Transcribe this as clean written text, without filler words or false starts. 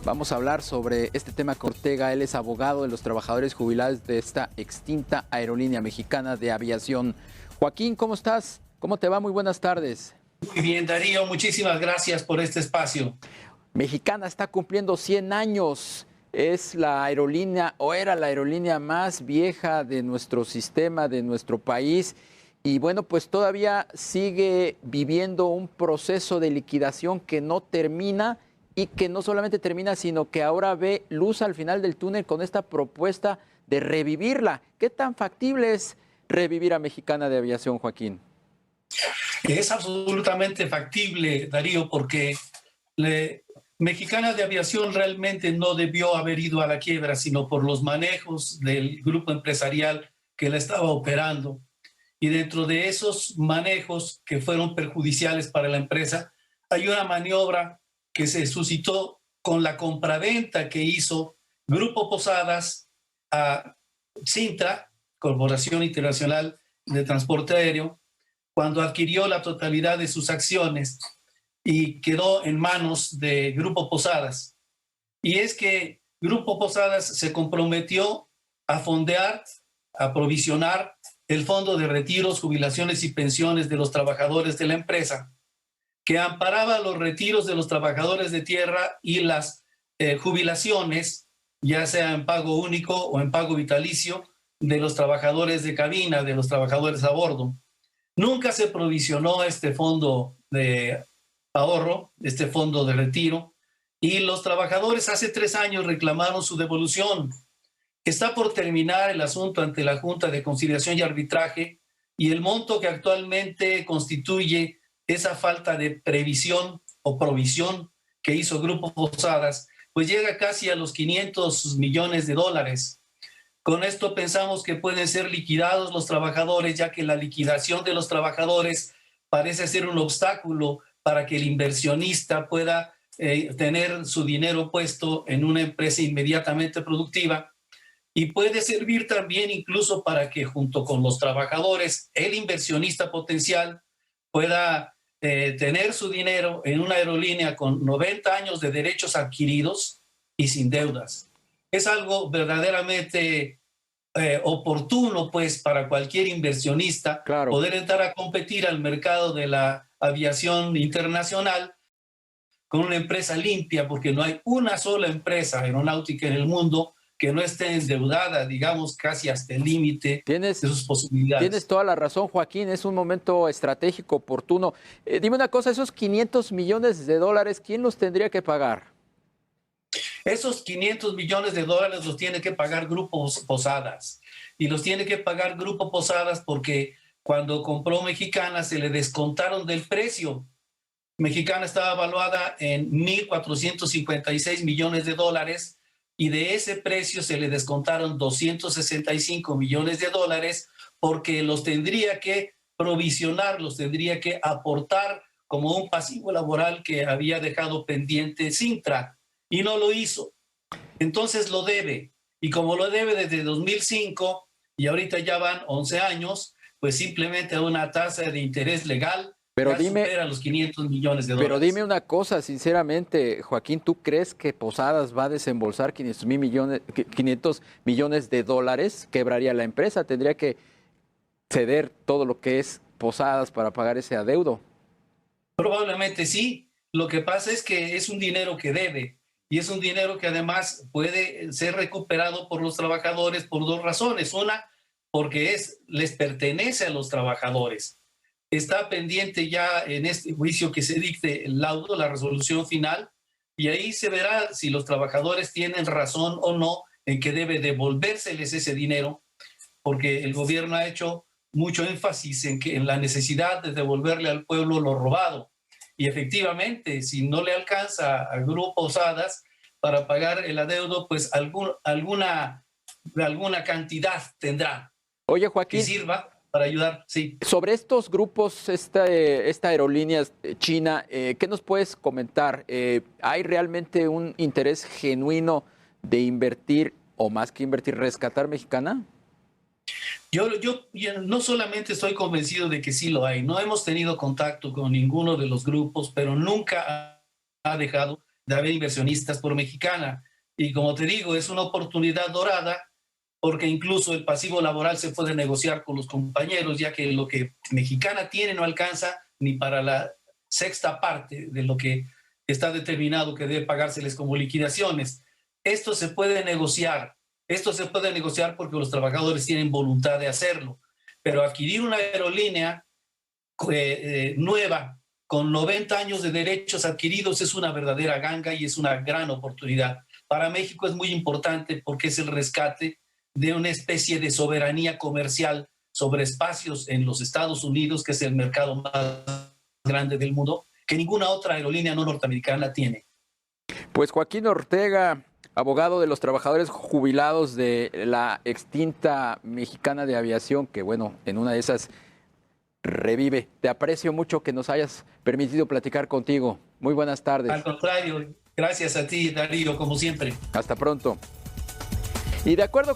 Vamos a hablar sobre este tema con Ortega. Él es abogado de los trabajadores jubilados de esta extinta aerolínea mexicana de aviación. Joaquín, ¿cómo estás? ¿Cómo te va? Muy buenas tardes. Muy bien, Darío, muchísimas gracias por este espacio. Mexicana está cumpliendo 100 años. Es la aerolínea o era la aerolínea más vieja de nuestro sistema, de nuestro país. Y bueno, pues todavía sigue viviendo un proceso de liquidación que no termina y que no solamente termina, sino que ahora ve luz al final del túnel con esta propuesta de revivirla. ¿Qué tan factible es revivir a Mexicana de Aviación, Joaquín? Es absolutamente factible, Darío, porque Mexicana de Aviación realmente no debió haber ido a la quiebra, sino por los manejos del grupo empresarial que la estaba operando. Y dentro de esos manejos que fueron perjudiciales para la empresa, hay una maniobra que se suscitó con la compraventa que hizo Grupo Posadas a Cintra, Corporación Internacional de Transporte Aéreo, cuando adquirió la totalidad de sus acciones y quedó en manos de Grupo Posadas. Y es que Grupo Posadas se comprometió a fondear, a provisionar el Fondo de Retiros, Jubilaciones y Pensiones de los trabajadores de la empresa, que amparaba los retiros de los trabajadores de tierra y las jubilaciones, ya sea en pago único o en pago vitalicio, de los trabajadores de cabina, de los trabajadores a bordo. Nunca se provisionó este fondo de ahorro, este fondo de retiro, y los trabajadores hace 3 años reclamaron su devolución. Está por terminar el asunto ante la Junta de Conciliación y Arbitraje, y el monto que actualmente constituye esa falta de previsión o provisión que hizo Grupo Posadas, pues llega casi a los $500 millones. Con esto pensamos que pueden ser liquidados los trabajadores, ya que la liquidación de los trabajadores parece ser un obstáculo para que el inversionista pueda tener su dinero puesto en una empresa inmediatamente productiva, y puede servir también incluso para que junto con los trabajadores, el inversionista potencial pueda tener su dinero en una aerolínea con 90 años de derechos adquiridos y sin deudas. Es algo verdaderamente oportuno, pues, para cualquier inversionista poder entrar a competir al mercado de la aviación internacional con una empresa limpia, porque no hay una sola empresa aeronáutica en el mundo que no esté endeudada, digamos, casi hasta el límite de sus posibilidades. Tienes toda la razón, Joaquín, es un momento estratégico, oportuno. Dime una cosa, esos $500 millones, ¿quién los tendría que pagar? Esos $500 millones los tiene que pagar Grupo Posadas. Y los tiene que pagar Grupo Posadas porque cuando compró Mexicana se le descontaron del precio. Mexicana estaba evaluada en $1,456 millones, y de ese precio se le descontaron $265 millones porque los tendría que provisionar, los tendría que aportar como un pasivo laboral que había dejado pendiente Cintra, y no lo hizo. Entonces lo debe, y como lo debe desde 2005 y ahorita ya van 11 años, pues simplemente a una tasa de interés legal pero ya supera los $500 millones. Pero dime una cosa, sinceramente, Joaquín, ¿tú crees que Posadas va a desembolsar $500 millones? ¿Quebraría la empresa? ¿Tendría que ceder todo lo que es Posadas para pagar ese adeudo? Probablemente sí. Lo que pasa es que es un dinero que debe, y es un dinero que además puede ser recuperado por los trabajadores por 2 razones. Una, porque les pertenece a los trabajadores. Está pendiente ya en este juicio que se dicte el laudo, la resolución final, y ahí se verá si los trabajadores tienen razón o no en que debe devolvérseles ese dinero, porque el gobierno ha hecho mucho énfasis en la necesidad de devolverle al pueblo lo robado. Y efectivamente, si no le alcanza a Grupo Posadas para pagar el adeudo, pues alguna cantidad tendrá. Oye, Joaquín, que sirva para ayudar, sí. Sobre estos grupos, esta aerolínea china, ¿qué nos puedes comentar? ¿Hay realmente un interés genuino de invertir, o más que invertir, rescatar Mexicana? Yo no solamente estoy convencido de que sí lo hay, no hemos tenido contacto con ninguno de los grupos, pero nunca ha dejado de haber inversionistas por Mexicana. Y como te digo, es una oportunidad dorada porque incluso el pasivo laboral se puede negociar con los compañeros, ya que lo que Mexicana tiene no alcanza ni para la sexta parte de lo que está determinado que debe pagárseles como liquidaciones. Esto se puede negociar porque los trabajadores tienen voluntad de hacerlo, pero adquirir una aerolínea nueva con 90 años de derechos adquiridos es una verdadera ganga y es una gran oportunidad. Para México es muy importante porque es el rescate de una especie de soberanía comercial sobre espacios en los Estados Unidos, que es el mercado más grande del mundo, que ninguna otra aerolínea no norteamericana tiene. Pues Joaquín Ortega, abogado de los trabajadores jubilados de la extinta Mexicana de Aviación, que bueno, en una de esas revive. Te aprecio mucho que nos hayas permitido platicar contigo. Muy buenas tardes. Al contrario, gracias a ti, Darío, como siempre. Hasta pronto. Y de acuerdo con